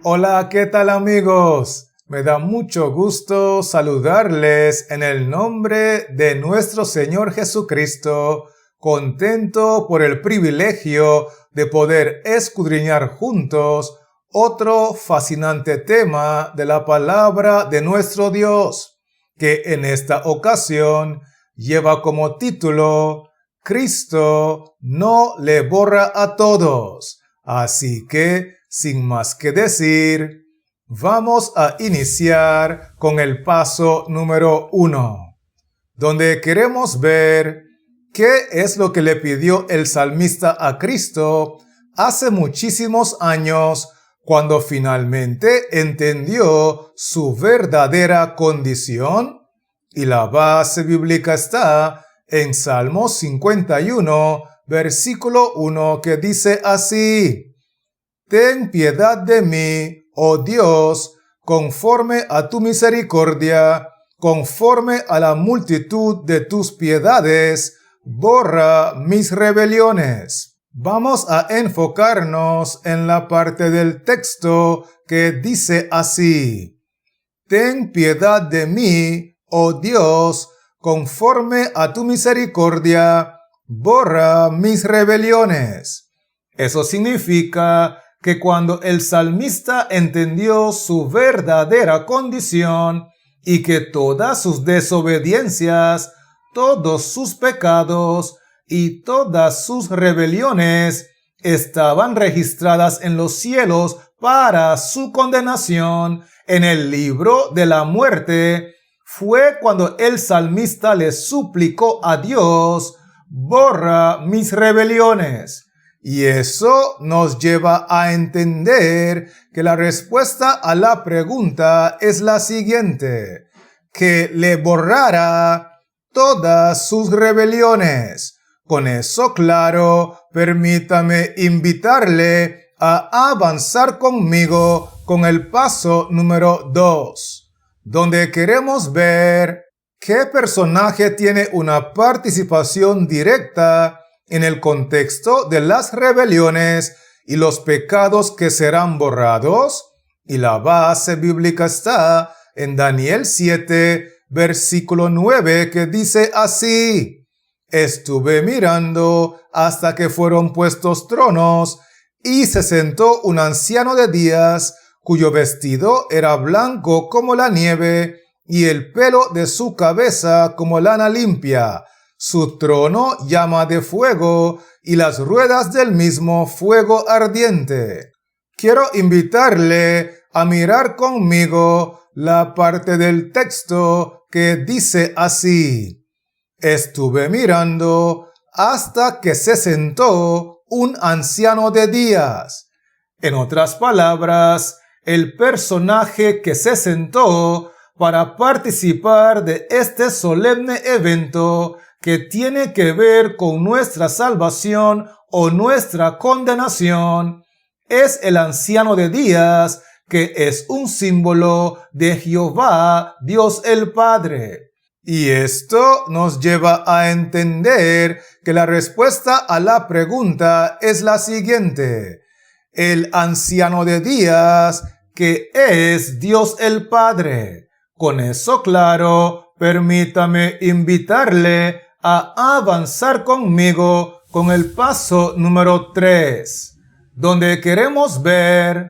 Hola, ¿qué tal amigos? Me da mucho gusto saludarles en el nombre de nuestro Señor Jesucristo, contento por el privilegio de poder escudriñar juntos otro fascinante tema de la palabra de nuestro Dios, que en esta ocasión lleva como título Cristo no le borra a todos. Así que, sin más que decir, vamos a iniciar con el paso número 1, donde queremos ver qué es lo que le pidió el salmista a Cristo hace muchísimos años, cuando finalmente entendió su verdadera condición. Y la base bíblica está en Salmo 51, versículo 1, que dice así: Ten piedad de mí, oh Dios, conforme a tu misericordia, conforme a la multitud de tus piedades, borra mis rebeliones. Vamos a enfocarnos en la parte del texto que dice así: Ten piedad de mí, oh Dios, conforme a tu misericordia, borra mis rebeliones. Eso significa que cuando el salmista entendió su verdadera condición y que todas sus desobediencias, todos sus pecados y todas sus rebeliones estaban registradas en los cielos para su condenación en el libro de la muerte, fue cuando el salmista le suplicó a Dios: borra mis rebeliones. Y eso nos lleva a entender que la respuesta a la pregunta es la siguiente: que le borrara todas sus rebeliones. Con eso claro, permítame invitarle a avanzar conmigo con el paso número 2, donde queremos ver qué personaje tiene una participación directa en el contexto de las rebeliones y los pecados que serán borrados. Y la base bíblica está en Daniel 7, versículo 9, que dice así: Estuve mirando hasta que fueron puestos tronos, y se sentó un anciano de días, cuyo vestido era blanco como la nieve, y el pelo de su cabeza como lana limpia. Su trono llama de fuego, y las ruedas del mismo fuego ardiente. Quiero invitarle a mirar conmigo la parte del texto que dice así: Estuve mirando hasta que se sentó un anciano de días. En otras palabras, el personaje que se sentó para participar de este solemne evento que tiene que ver con nuestra salvación o nuestra condenación es el anciano de días, que es un símbolo de Jehová, Dios el Padre. Y esto nos lleva a entender que la respuesta a la pregunta es la siguiente: el anciano de días, que es Dios el Padre. Con eso claro, permítame invitarle a avanzar conmigo con el paso número 3, donde queremos ver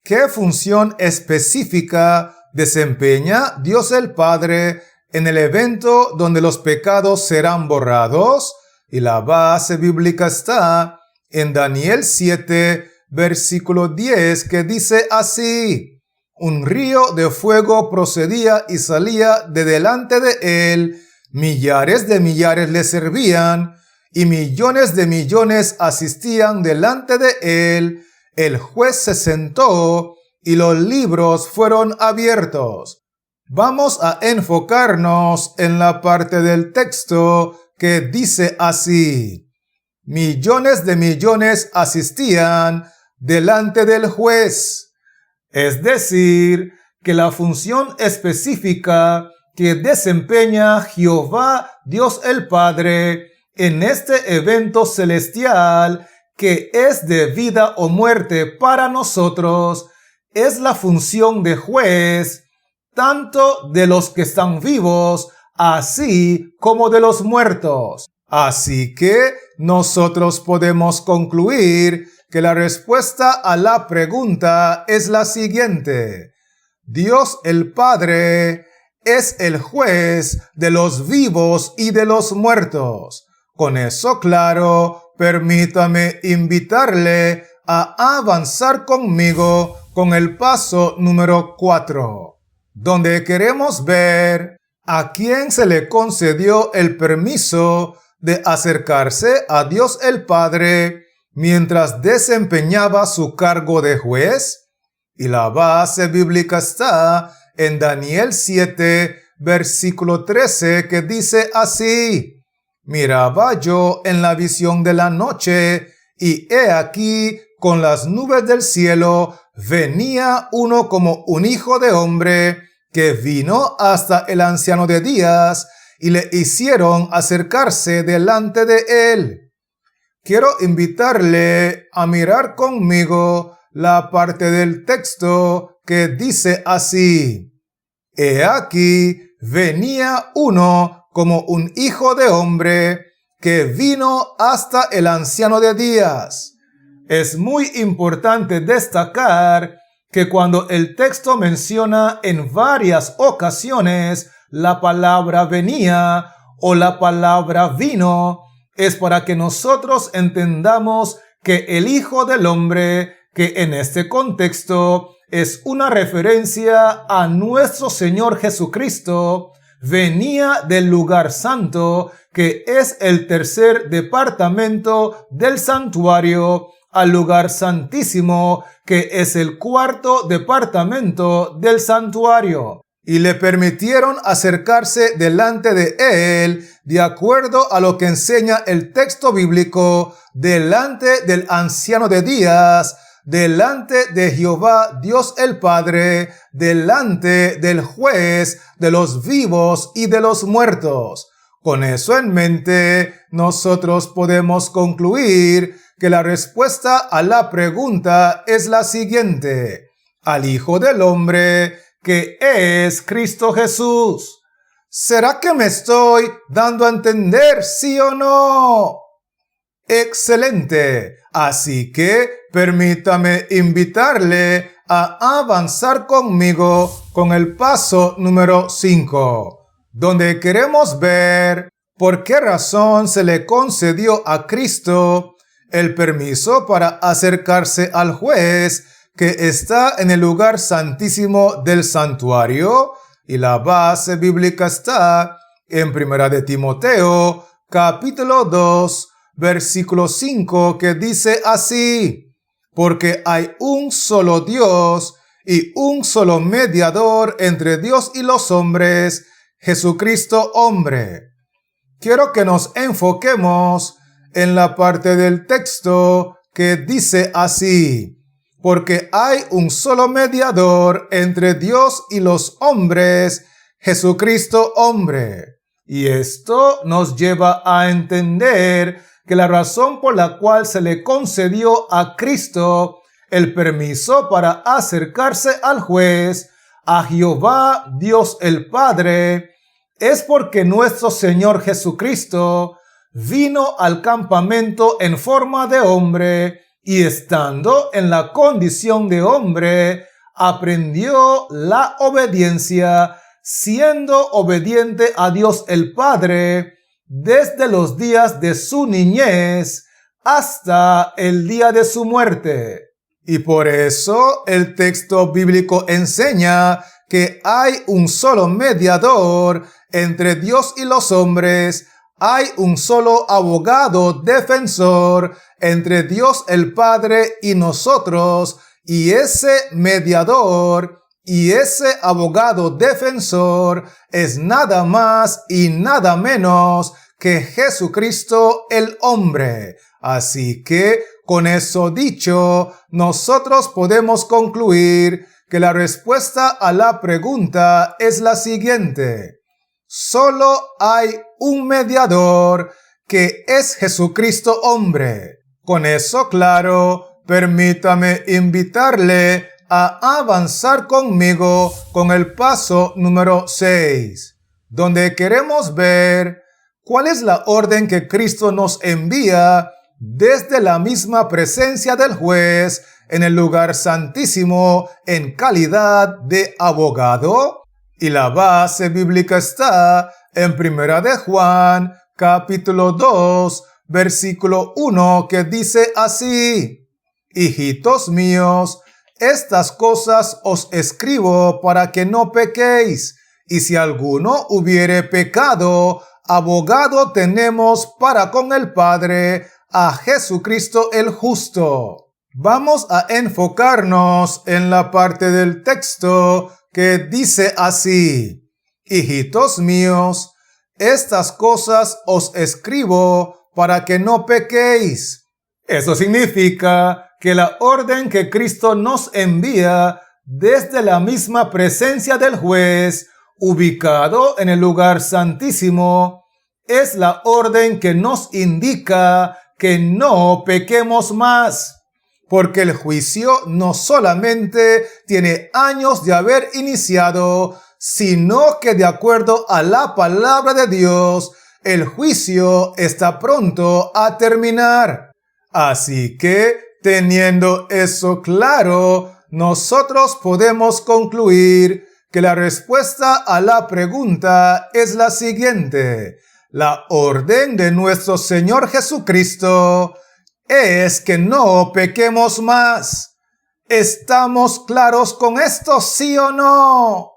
qué función específica desempeña Dios el Padre en el evento donde los pecados serán borrados. Y la base bíblica está en Daniel 7, versículo 10, que dice así: Un río de fuego procedía y salía de delante de él, millares de millares le servían, y millones de millones asistían delante de él. El juez se sentó, y los libros fueron abiertos. Vamos a enfocarnos en la parte del texto que dice así: millones de millones asistían delante del juez. Es decir, que la función específica que desempeña Jehová, Dios el Padre, en este evento celestial, que es de vida o muerte para nosotros, es la función de juez tanto de los que están vivos, así como de los muertos. Así que nosotros podemos concluir que la respuesta a la pregunta es la siguiente. Dios el Padre es el juez de los vivos y de los muertos. Con eso claro, permítame invitarle a avanzar conmigo con el paso número 4, donde queremos ver a quién se le concedió el permiso de acercarse a Dios el Padre mientras desempeñaba su cargo de juez. Y la base bíblica está en Daniel 7, versículo 13, que dice así: Miraba yo en la visión de la noche, y he aquí, con las nubes del cielo, venía uno como un hijo de hombre, que vino hasta el anciano de días, y le hicieron acercarse delante de él. Quiero invitarle a mirar conmigo la parte del texto que dice así: He aquí, venía uno como un hijo de hombre, que vino hasta el anciano de días. Es muy importante destacar que cuando el texto menciona en varias ocasiones la palabra venía o la palabra vino, es para que nosotros entendamos que el Hijo del Hombre, que en este contexto es una referencia a nuestro Señor Jesucristo, venía del lugar santo, que es el tercer departamento del santuario, al lugar santísimo, que es el cuarto departamento del santuario. Y le permitieron acercarse delante de él, de acuerdo a lo que enseña el texto bíblico, delante del anciano de días, delante de Jehová Dios el Padre, delante del juez de los vivos y de los muertos. Con eso en mente, nosotros podemos concluir que la respuesta a la pregunta es la siguiente: al Hijo del Hombre, que es Cristo Jesús. ¿Será que me estoy dando a entender, sí o no? Excelente. Así que permítame invitarle a avanzar conmigo con el paso número 5, donde queremos ver por qué razón se le concedió a Cristo el permiso para acercarse al juez que está en el lugar santísimo del santuario. Y la base bíblica está en 1 de Timoteo, capítulo 2, versículo 5, que dice así: Porque hay un solo Dios y un solo mediador entre Dios y los hombres, Jesucristo hombre. Quiero que nos enfoquemos en la parte del texto que dice así: Porque hay un solo mediador entre Dios y los hombres, Jesucristo hombre. Y esto nos lleva a entender que la razón por la cual se le concedió a Cristo el permiso para acercarse al juez, a Jehová Dios el Padre, es porque nuestro Señor Jesucristo vino al campamento en forma de hombre y, estando en la condición de hombre, aprendió la obediencia, siendo obediente a Dios el Padre desde los días de su niñez hasta el día de su muerte. Y por eso el texto bíblico enseña que hay un solo mediador entre Dios y los hombres, hay un solo abogado defensor entre Dios el Padre y nosotros, y ese mediador y ese abogado defensor es nada más y nada menos que Jesucristo el hombre. Así que, con eso dicho, nosotros podemos concluir que la respuesta a la pregunta es la siguiente: solo hay un mediador, que es Jesucristo hombre. Con eso claro, permítame invitarle a avanzar conmigo con el paso número 6, donde queremos ver cuál es la orden que Cristo nos envía desde la misma presencia del juez en el lugar santísimo en calidad de abogado. Y la base bíblica está en 1 de Juan, capítulo 2, versículo 1, que dice así: Hijitos míos, estas cosas os escribo para que no pequéis, y si alguno hubiere pecado, abogado tenemos para con el Padre, a Jesucristo el justo. Vamos a enfocarnos en la parte del texto que dice así: Hijitos míos, estas cosas os escribo para que no pequéis. Eso significa que la orden que Cristo nos envía desde la misma presencia del juez, ubicado en el lugar santísimo, es la orden que nos indica que no pequemos más. Porque el juicio no solamente tiene años de haber iniciado, sino que de acuerdo a la palabra de Dios, el juicio está pronto a terminar. Así que, teniendo eso claro, nosotros podemos concluir que la respuesta a la pregunta es la siguiente: la orden de nuestro Señor Jesucristo es que no pequemos más. ¿Estamos claros con esto, sí o no?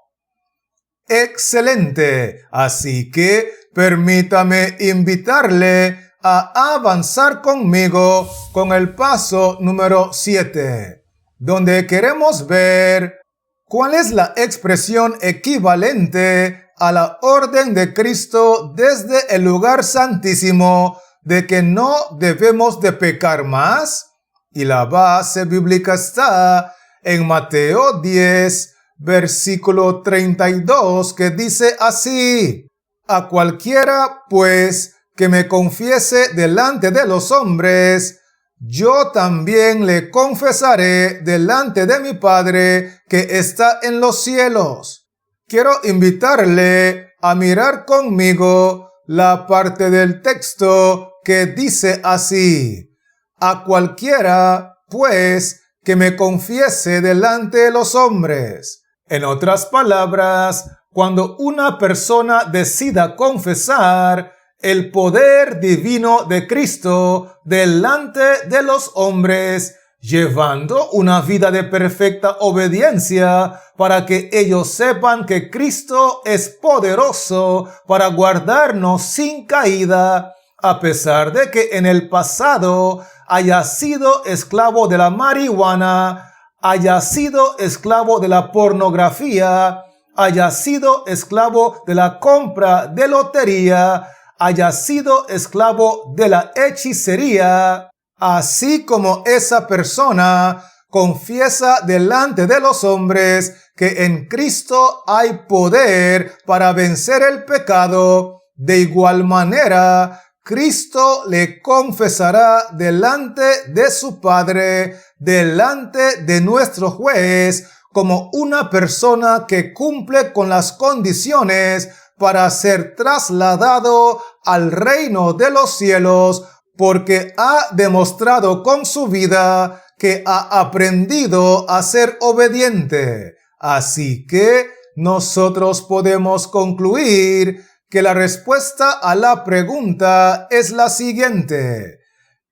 Excelente. Así que permítame invitarle a avanzar conmigo con el paso número 7, donde queremos ver cuál es la expresión equivalente a la orden de Cristo desde el lugar santísimo de que no debemos de pecar más. Y la base bíblica está en Mateo 10, versículo 32, que dice así: A cualquiera, pues, que me confiese delante de los hombres, yo también le confesaré delante de mi Padre que está en los cielos. Quiero invitarle a mirar conmigo la parte del texto que dice así: a cualquiera, pues, que me confiese delante de los hombres. En otras palabras, cuando una persona decida confesar el poder divino de Cristo delante de los hombres, llevando una vida de perfecta obediencia para que ellos sepan que Cristo es poderoso para guardarnos sin caída, a pesar de que en el pasado haya sido esclavo de la marihuana, haya sido esclavo de la pornografía, haya sido esclavo de la compra de lotería, haya sido esclavo de la hechicería, así como esa persona confiesa delante de los hombres que en Cristo hay poder para vencer el pecado, de igual manera Cristo le confesará delante de su Padre, delante de nuestro juez, como una persona que cumple con las condiciones para ser trasladado al reino de los cielos, porque ha demostrado con su vida que ha aprendido a ser obediente. Así que nosotros podemos concluir que la respuesta a la pregunta es la siguiente: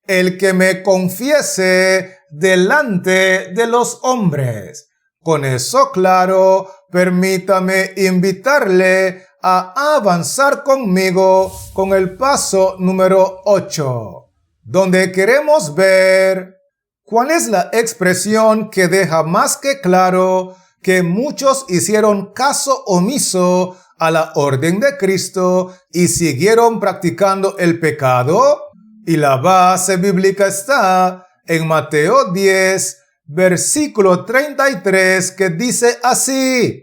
el que me confiese delante de los hombres. Con eso claro, permítame invitarle a avanzar conmigo con el paso número 8, donde queremos ver cuál es la expresión que deja más que claro que muchos hicieron caso omiso a la orden de Cristo y siguieron practicando el pecado. Y la base bíblica está en Mateo 10, versículo 33, que dice así: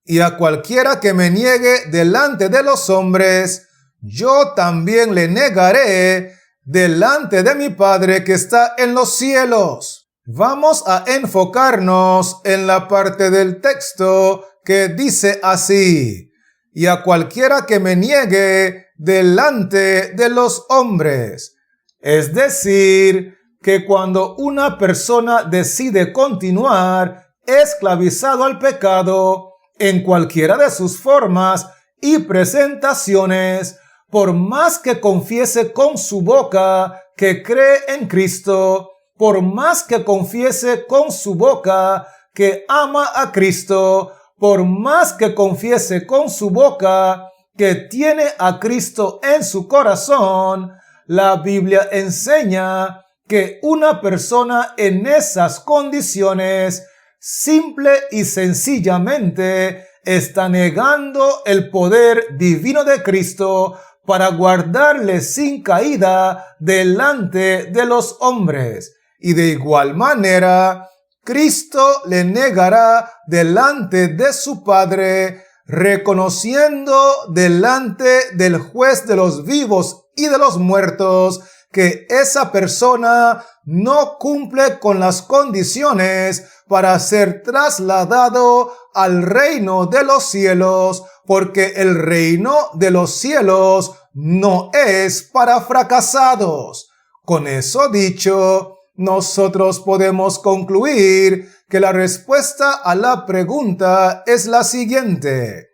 y a cualquiera que me niegue delante de los hombres, yo también le negaré delante de mi Padre que está en los cielos. Vamos a enfocarnos en la parte del texto que dice así: y a cualquiera que me niegue delante de los hombres. Es decir, que cuando una persona decide continuar esclavizado al pecado en cualquiera de sus formas y presentaciones, por más que confiese con su boca que cree en Cristo, por más que confiese con su boca que ama a Cristo, por más que confiese con su boca que tiene a Cristo en su corazón, la Biblia enseña que una persona en esas condiciones simple y sencillamente está negando el poder divino de Cristo para guardarle sin caída delante de los hombres. Y de igual manera, Cristo le negará delante de su Padre, reconociendo delante del juez de los vivos y de los muertos que esa persona no cumple con las condiciones para ser trasladado al reino de los cielos, porque el reino de los cielos no es para fracasados. Con eso dicho, nosotros podemos concluir que la respuesta a la pregunta es la siguiente: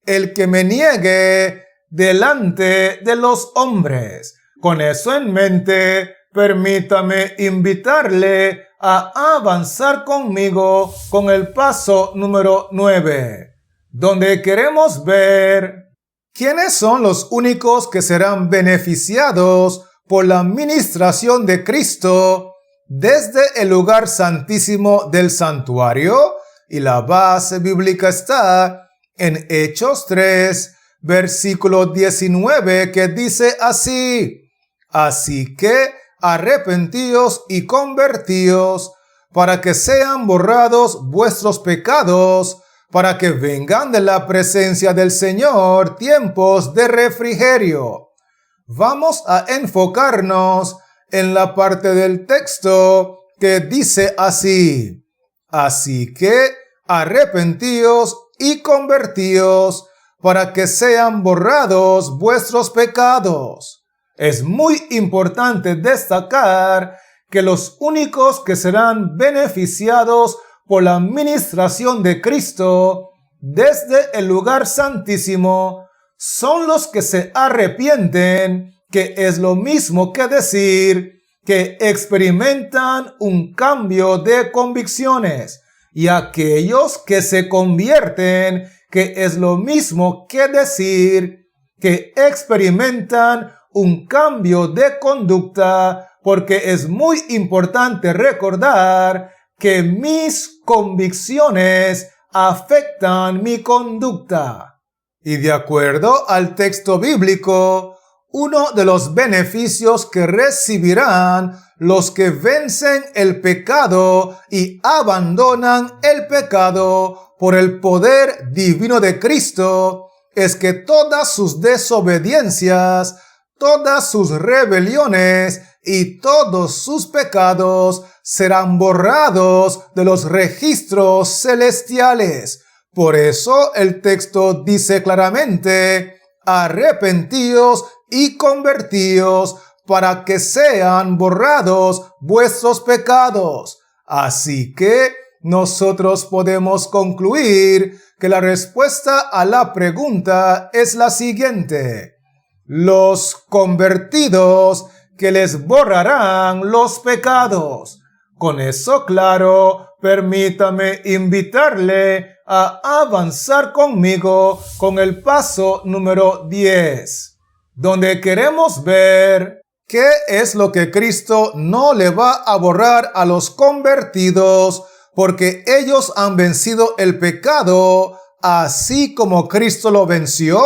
el que me niegue delante de los hombres. Con eso en mente, permítame invitarle a avanzar conmigo con el paso número 9, donde queremos ver quiénes son los únicos que serán beneficiados por la ministración de Cristo desde el lugar santísimo del santuario. Y la base bíblica está en Hechos 3, versículo 19, que dice así: así que arrepentíos y convertíos para que sean borrados vuestros pecados, para que vengan de la presencia del Señor tiempos de refrigerio. Vamos a enfocarnos en la parte del texto que dice así: así que arrepentíos y convertíos para que sean borrados vuestros pecados. Es muy importante destacar que los únicos que serán beneficiados por la ministración de Cristo desde el lugar santísimo son los que se arrepienten, que es lo mismo que decir que experimentan un cambio de convicciones, y aquellos que se convierten, que es lo mismo que decir que experimentan un cambio de conducta, porque es muy importante recordar que mis convicciones afectan mi conducta. Y de acuerdo al texto bíblico, uno de los beneficios que recibirán los que vencen el pecado y abandonan el pecado por el poder divino de Cristo es que todas sus desobediencias, todas sus rebeliones y todos sus pecados serán borrados de los registros celestiales. Por eso el texto dice claramente: arrepentíos y convertíos para que sean borrados vuestros pecados. Así que nosotros podemos concluir que la respuesta a la pregunta es la siguiente: los convertidos que les borrarán los pecados. Con eso claro, permítame invitarle a avanzar conmigo con el paso número 10, donde queremos ver qué es lo que Cristo no le va a borrar a los convertidos, porque ellos han vencido el pecado así como Cristo lo venció.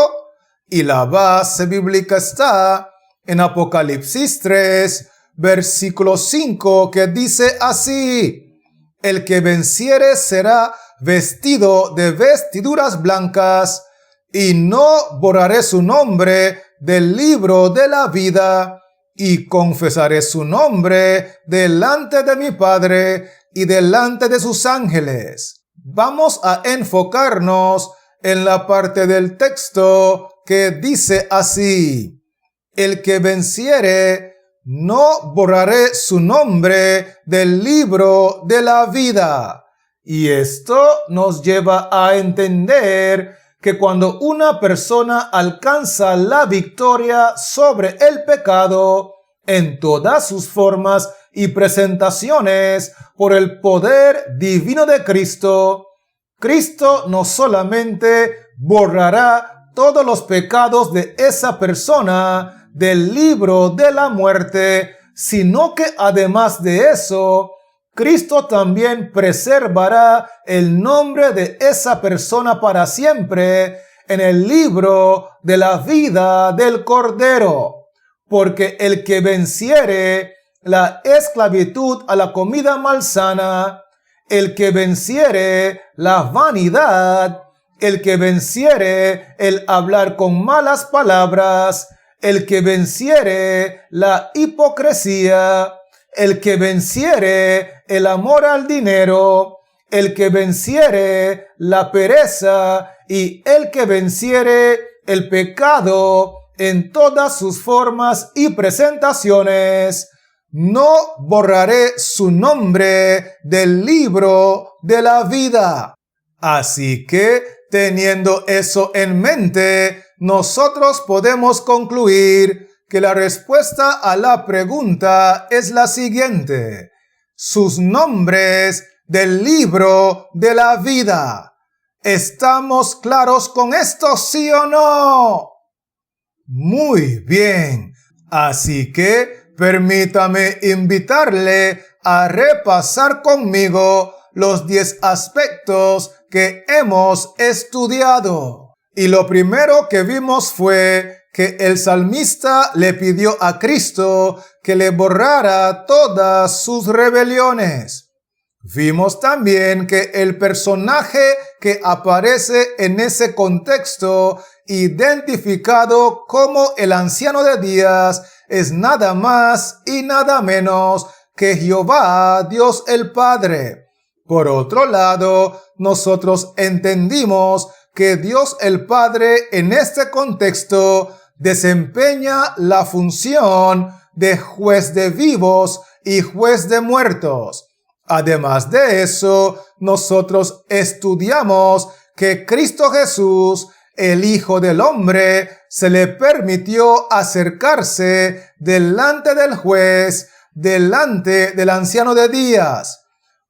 Y la base bíblica está en Apocalipsis 3, versículo 5, que dice así: el que venciere será vestido de vestiduras blancas, y no borraré su nombre del libro de la vida, y confesaré su nombre delante de mi Padre y delante de sus ángeles. Vamos a enfocarnos en la parte del texto que dice así: el que venciere, no borraré su nombre del libro de la vida. Y esto nos lleva a entender que cuando una persona alcanza la victoria sobre el pecado en todas sus formas y presentaciones por el poder divino de Cristo, Cristo no solamente borrará todos los pecados de esa persona del libro de la muerte, sino que además de eso, Cristo también preservará el nombre de esa persona para siempre en el libro de la vida del Cordero. Porque el que venciere la esclavitud a la comida malsana, el que venciere la vanidad, el que venciere el hablar con malas palabras, el que venciere la hipocresía, el que venciere el amor al dinero, el que venciere la pereza y el que venciere el pecado en todas sus formas y presentaciones, no borraré su nombre del libro de la vida. Así que, teniendo eso en mente, nosotros podemos concluir que la respuesta a la pregunta es la siguiente: sus nombres del libro de la vida. ¿Estamos claros con esto, sí o no? Muy bien. Así que permítame invitarle a repasar conmigo los 10 aspectos que hemos estudiado. Y lo primero que vimos fue que el salmista le pidió a Cristo que le borrara todas sus rebeliones. Vimos también que el personaje que aparece en ese contexto, identificado como el anciano de días, es nada más y nada menos que Jehová, Dios el Padre. Por otro lado, nosotros entendimos que Dios el Padre en este contexto desempeña la función de juez de vivos y juez de muertos. Además de eso, nosotros estudiamos que Cristo Jesús, el Hijo del Hombre, se le permitió acercarse delante del juez, delante del anciano de días.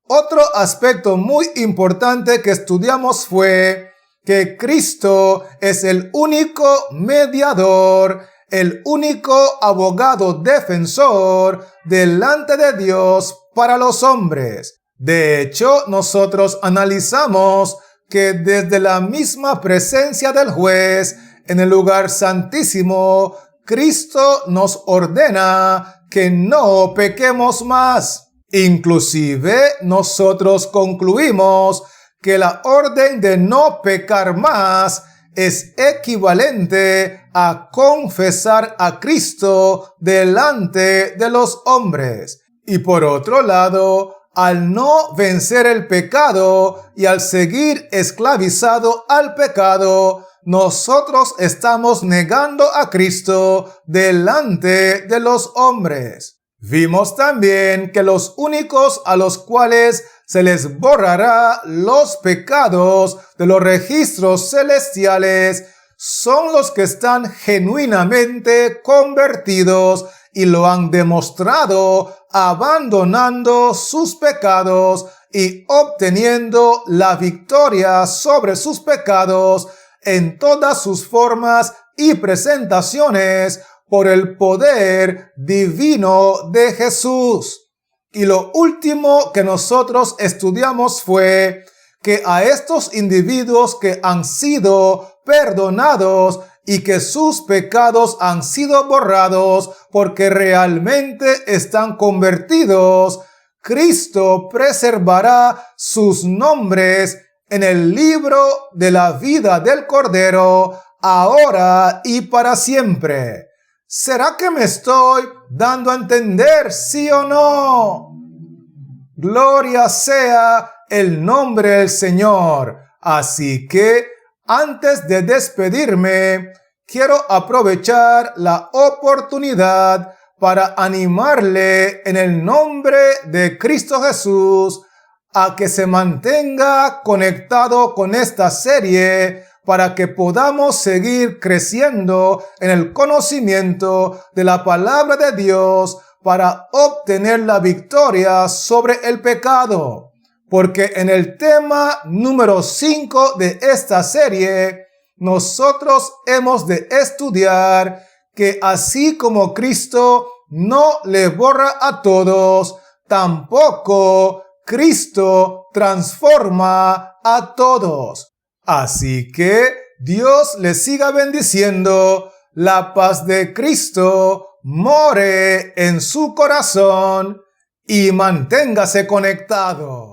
Otro aspecto muy importante que estudiamos fue que Cristo es el único mediador, el único abogado defensor delante de Dios para los hombres. De hecho, nosotros analizamos que desde la misma presencia del juez en el lugar santísimo, Cristo nos ordena que no pequemos más. Inclusive, nosotros concluimos que la orden de no pecar más es equivalente a confesar a Cristo delante de los hombres. Y por otro lado, al no vencer el pecado y al seguir esclavizado al pecado, nosotros estamos negando a Cristo delante de los hombres. Vimos también que los únicos a los cuales se les borrará los pecados de los registros celestiales son los que están genuinamente convertidos y lo han demostrado abandonando sus pecados y obteniendo la victoria sobre sus pecados en todas sus formas y presentaciones por el poder divino de Jesús. Y lo último que nosotros estudiamos fue que a estos individuos que han sido perdonados y que sus pecados han sido borrados porque realmente están convertidos, Cristo preservará sus nombres en el libro de la vida del Cordero ahora y para siempre. ¿Será que me estoy dando a entender, sí o no? Gloria sea el nombre del Señor. Así que, antes de despedirme, quiero aprovechar la oportunidad para animarle en el nombre de Cristo Jesús a que se mantenga conectado con esta serie para que podamos seguir creciendo en el conocimiento de la palabra de Dios para obtener la victoria sobre el pecado. Porque en el tema número 5 de esta serie, nosotros hemos de estudiar que así como Cristo no le borra a todos, tampoco Cristo transforma a todos. Así que Dios les siga bendiciendo, la paz de Cristo more en su corazón y manténgase conectado.